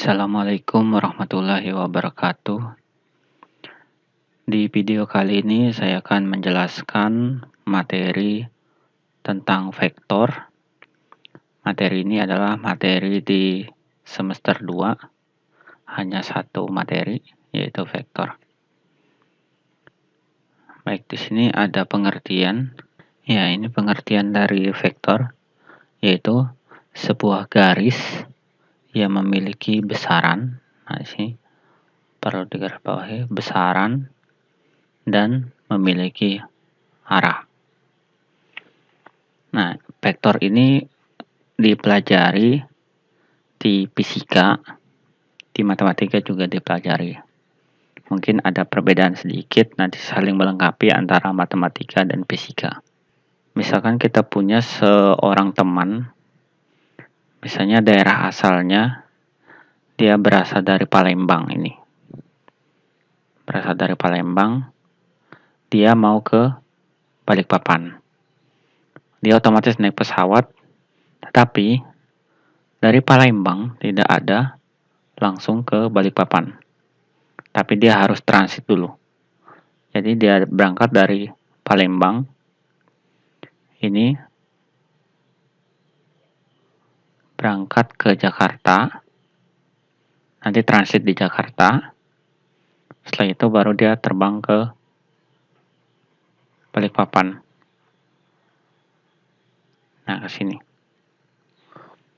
Assalamualaikum warahmatullahi wabarakatuh. Di video kali ini saya akan menjelaskan materi tentang vektor. Materi ini adalah materi di semester 2, hanya satu materi, yaitu vektor. Baik, di sini ada pengertian. Ya, ini pengertian dari vektor, yaitu sebuah garis yang memiliki besaran. Nah, di sini perlu digarisbawahi, besaran dan memiliki arah. Nah, vektor ini dipelajari di fisika, di matematika juga dipelajari. Mungkin ada perbedaan sedikit, nanti saling melengkapi antara matematika dan fisika. Misalkan kita punya seorang teman, misalnya daerah asalnya dia berasal dari Palembang ini. Berasal dari Palembang, dia mau ke Balikpapan. Dia otomatis naik pesawat, tetapi dari Palembang tidak ada langsung ke Balikpapan. Tapi dia harus transit dulu. Jadi dia berangkat dari Palembang. Ini berangkat ke Jakarta. Nanti transit di Jakarta. Setelah itu baru dia terbang ke Balikpapan. Nah, ke sini.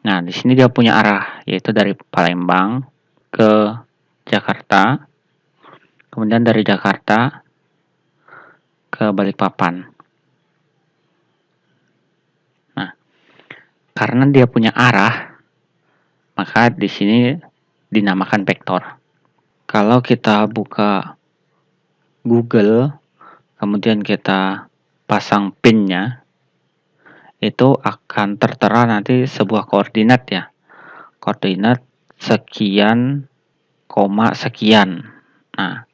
Nah, di sini dia punya arah, yaitu dari Palembang ke Jakarta. Kemudian dari Jakarta ke Balikpapan. Nah, karena dia punya arah, maka di sini dinamakan vektor. Kalau kita buka Google, kemudian kita pasang pin-nya, itu akan tertera nanti sebuah koordinat ya. Koordinat sekian, koma sekian. Nah,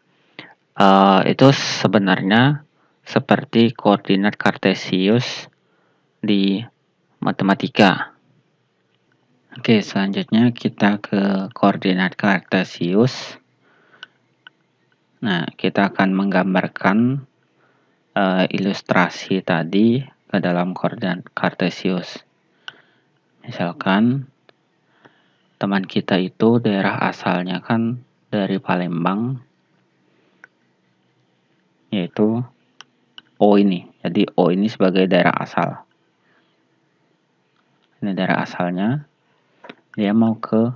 itu sebenarnya seperti koordinat Kartesius di matematika. Oke, selanjutnya kita ke koordinat Kartesius. Nah, kita akan menggambarkan ilustrasi tadi ke dalam koordinat Kartesius. Misalkan teman kita itu daerah asalnya kan dari Palembang, yaitu O ini. Jadi O ini sebagai daerah asal. Ini daerah asalnya. Dia mau ke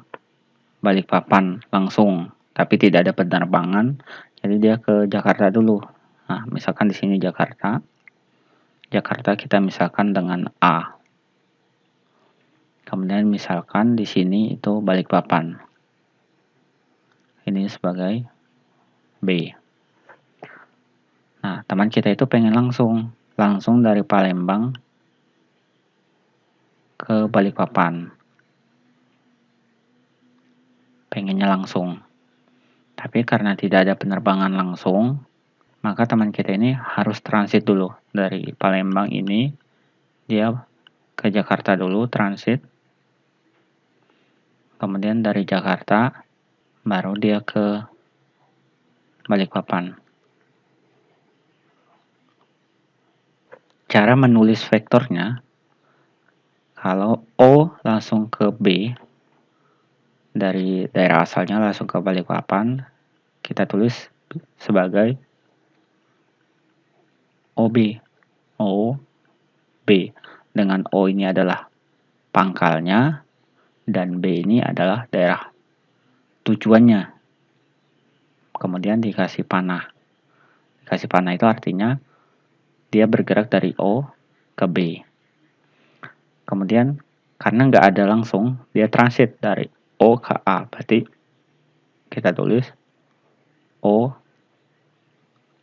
Balikpapan langsung, tapi tidak ada penerbangan. Jadi dia ke Jakarta dulu. Nah, misalkan di sini Jakarta. Jakarta kita misalkan dengan A. Kemudian misalkan di sini itu Balikpapan. Ini sebagai B. Nah, teman kita itu pengen langsung dari Palembang ke Balikpapan. Pengennya langsung. Tapi karena tidak ada penerbangan langsung, maka teman kita ini harus transit dulu. Dari Palembang ini, dia ke Jakarta dulu, transit. Kemudian dari Jakarta, baru dia ke Balikpapan. Cara menulis vektornya, kalau O langsung ke B, dari daerah asalnya langsung ke Balikpapan, kita tulis sebagai OB. OB. Dengan O ini adalah pangkalnya, dan B ini adalah daerah tujuannya. Kemudian dikasih panah. Dikasih panah itu artinya dia bergerak dari O ke B. Kemudian karena nggak ada langsung, dia transit dari O ke A. Berarti kita tulis O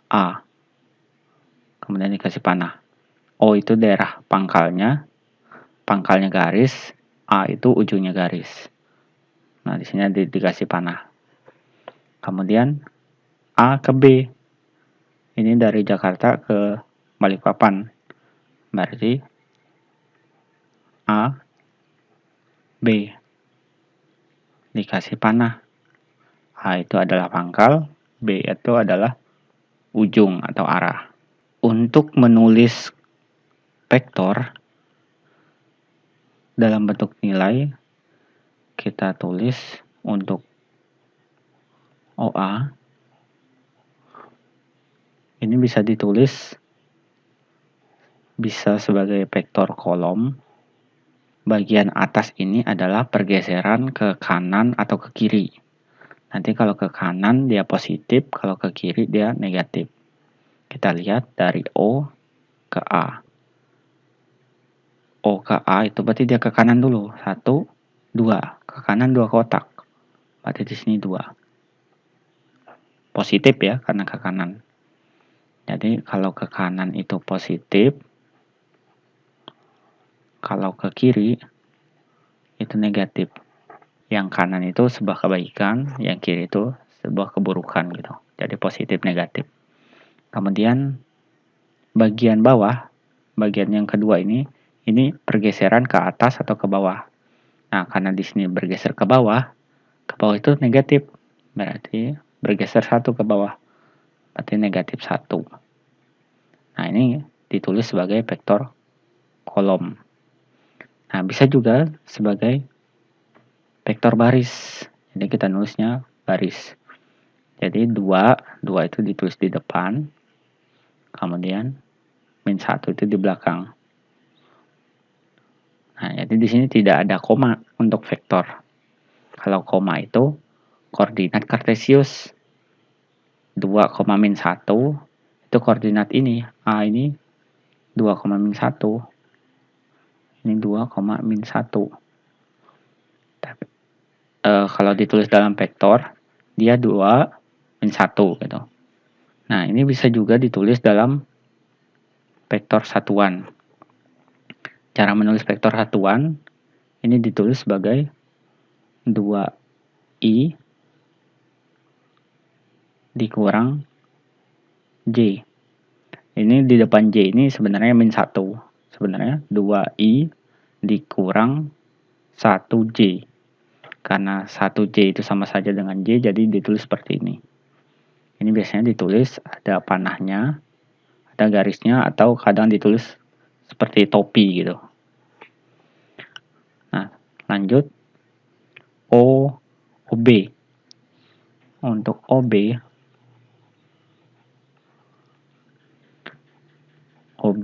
A. Kemudian dikasih panah. O itu daerah pangkalnya garis, A itu ujungnya garis. Nah, di sini dikasih panah. Kemudian A ke B. Ini dari Jakarta ke Balikpapan. Berarti A B. dikasih panah. A itu adalah pangkal, B itu adalah ujung atau arah. Untuk menulis vektor dalam bentuk nilai, kita tulis untuk OA. Ini bisa ditulis bisa sebagai vektor kolom. Bagian atas ini adalah pergeseran ke kanan atau ke kiri. Nanti kalau ke kanan dia positif, kalau ke kiri dia negatif. Kita lihat dari O ke A. O ke A itu berarti dia ke kanan dulu. 1, 2. Ke kanan 2 kotak. Berarti di sini 2. Positif ya, karena ke kanan. Jadi kalau ke kanan itu positif, kalau ke kiri itu negatif. Yang kanan itu sebuah kebaikan, yang kiri itu sebuah keburukan gitu. Jadi positif negatif. Kemudian bagian bawah, bagian yang kedua ini pergeseran ke atas atau ke bawah. Nah, karena di sini bergeser ke bawah itu negatif. Berarti bergeser 1 ke bawah. Berarti negatif 1. Nah, ini ditulis sebagai vektor kolom. Nah, bisa juga sebagai vektor baris. Jadi kita nulisnya baris. Jadi 2 itu ditulis di depan. Kemudian min 1 itu di belakang. Nah, jadi di sini tidak ada koma untuk vektor. Kalau koma itu koordinat kartesius. 2, min 1 itu koordinat ini. A ini 2, min 1. Ini 2, min 1. Tapi, kalau ditulis dalam vektor, dia 2, min 1 gitu. Nah, ini bisa juga ditulis dalam vektor satuan. Cara menulis vektor satuan, ini ditulis sebagai 2i dikurang J. Ini di depan J ini sebenarnya min 1. Sebenarnya 2i dikurang 1J. Karena 1J itu sama saja dengan J, jadi ditulis seperti ini. Ini biasanya ditulis ada panahnya, ada garisnya, atau kadang ditulis seperti topi gitu. Nah, lanjut. OB. Untuk OB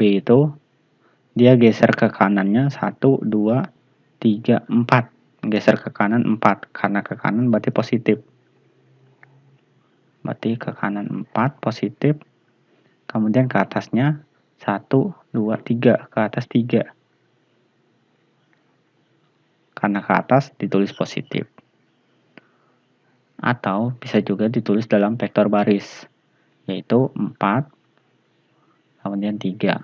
itu dia geser ke kanannya 1, 2, 3, 4. Geser ke kanan 4. Karena ke kanan berarti positif. Berarti ke kanan 4 positif. Kemudian ke atasnya 1, 2, 3. Ke atas 3. Karena ke atas ditulis positif. Atau bisa juga ditulis dalam vektor baris. Yaitu 4. Kemudian 3.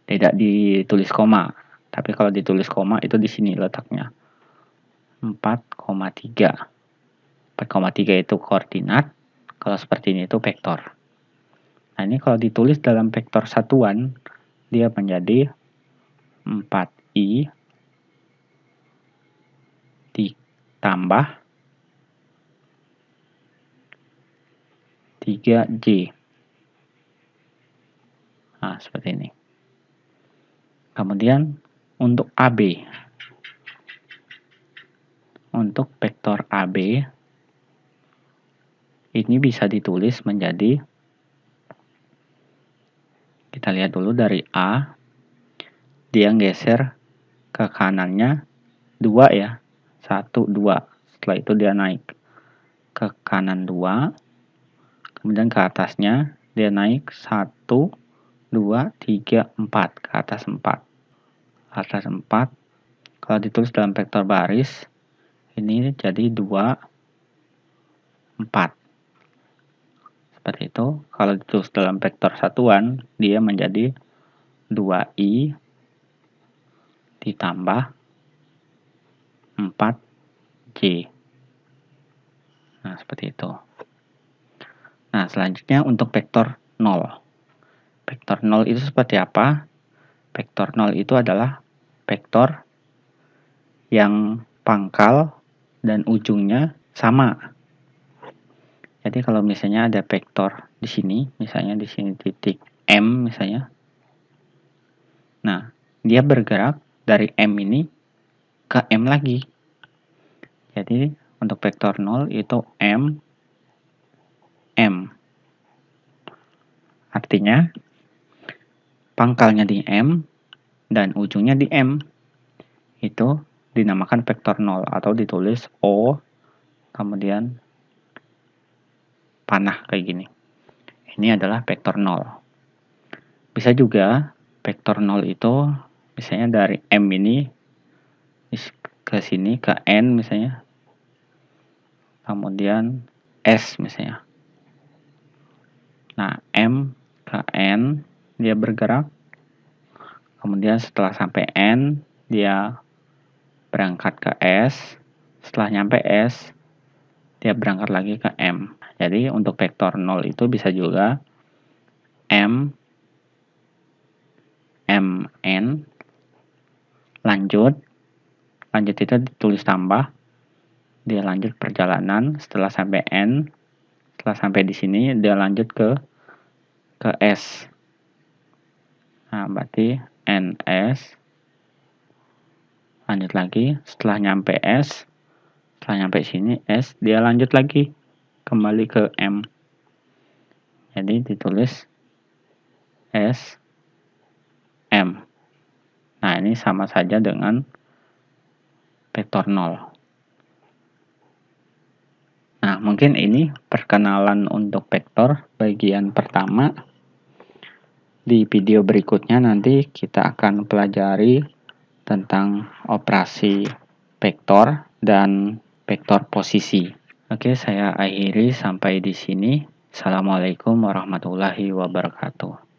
Tidak ditulis koma. Tapi kalau ditulis koma itu di sini letaknya. 4,3. 4,3 itu koordinat. Kalau seperti ini itu vektor. Nah, ini kalau ditulis dalam vektor satuan, dia menjadi 4i ditambah 3j. Nah, seperti ini. Kemudian untuk AB. Untuk vektor AB ini bisa ditulis menjadi, kita lihat dulu dari A, dia geser ke kanannya 2 ya. 1, 2. Setelah itu dia naik ke kanan 2. Kemudian ke atasnya dia naik 1, 2, 3, 4. Ke atas 4. Atas 4. Kalau ditulis dalam vektor baris, ini jadi 2, 4. Seperti itu. Kalau ditulis dalam vektor satuan, dia menjadi 2i ditambah 4j. Nah, seperti itu. Nah, selanjutnya untuk vektor 0. Vektor 0 itu seperti apa? Vektor 0 itu adalah vektor yang pangkal dan ujungnya sama. Jadi kalau misalnya ada vektor di sini, misalnya di sini titik M misalnya. Nah, dia bergerak dari M ini ke M lagi. Jadi untuk vektor 0 itu M, M. Artinya pangkalnya di M dan ujungnya di M. Itu dinamakan vektor 0 atau ditulis O kemudian panah kayak gini. Ini adalah vektor 0. Bisa juga vektor 0 itu misalnya dari M ini ke sini ke N misalnya. Kemudian S misalnya. Nah, M ke N dia bergerak. Kemudian setelah sampai N dia berangkat ke S. Setelah nyampe S dia berangkat lagi ke M. Jadi untuk vektor 0 itu bisa juga M, N, lanjut itu ditulis tambah, dia lanjut perjalanan setelah sampai N, setelah sampai di sini dia lanjut ke S. Nah, berarti NS, lanjut lagi, setelah nyampe S, setelah nyampe sini S, dia lanjut lagi kembali ke M. Jadi ditulis S, M. Nah, ini sama saja dengan vektor 0. Nah, mungkin ini perkenalan untuk vektor bagian pertama. Di video berikutnya nanti kita akan pelajari tentang operasi vektor dan vektor posisi. Oke, saya akhiri sampai di sini. Assalamualaikum warahmatullahi wabarakatuh.